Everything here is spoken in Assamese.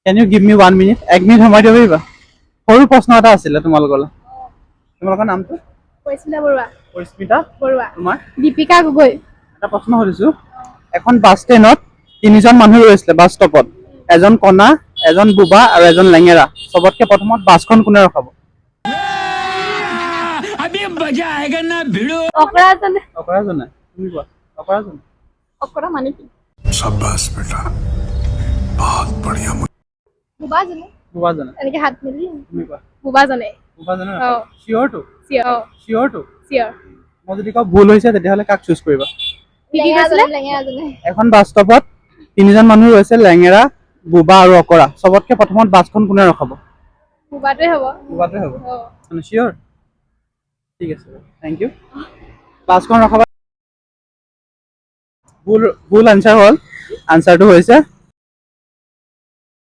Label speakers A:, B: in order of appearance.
A: Can you give me 1 minute? 1 minute সময় দিব পাৰিবা? সৰু প্ৰশ্ন এটা আছিলে তোমালোকৰ নামটো?
B: পৰিস্মিতা বৰুৱা।
A: পৰিস্মিতা
B: বৰুৱা।
A: তোমাৰ?
B: দীপিকা গগৈ।
A: এটা প্ৰশ্ন সুধিছো। এখন বাছ ষ্টেণ্ডত তিনিজন মানুহ ৰৈছিলে বাছ ষ্টপত। এজন কণা, এজন বুবা আৰু এজন লেঙেৰা। চবতকে প্ৰথমত বাছখন কোনে ৰখাব?
B: অকৰাজনে।
A: অকৰাজনে? তুমি কোৱা। অকৰাজনে?
B: অকৰা মানে কি?
C: शाबाश बेटा बहुत बढ़िया
B: বুবাজনে।
A: বুবাজনে?
B: এনেকে হাত মিলি
A: তুমি কোৱা।
B: বুবাজনে।
A: বুবাজনে?
B: অ।
A: চিয়ৰটো?
B: চিয়ৰ।
A: চিয়ৰটো?
B: চিয়ৰ।
A: মই যদি কওঁ ভুল হৈছে তেতিয়াহ'লে কাক চুজ কৰিবা?
B: কি কৈছিলে? লেঙেৰাজনে।
A: এখন বাছ ষ্টপত তিনিজন মানুহ ৰৈছে লেঙেৰা, বুবা আৰু অকৰা। চবতকে প্ৰথমত বাছখন কোনে ৰখাব?
B: বুবাটোৱে হ'ব।
A: বুবাটোৱে হ'ব।
B: অ।
A: মানে চিয়ৰ? ঠিক আছে, থেংক ইউ। বাছখন ৰখাবা। ভুল আনচাৰ হ'ল। আনচাৰটো হৈছে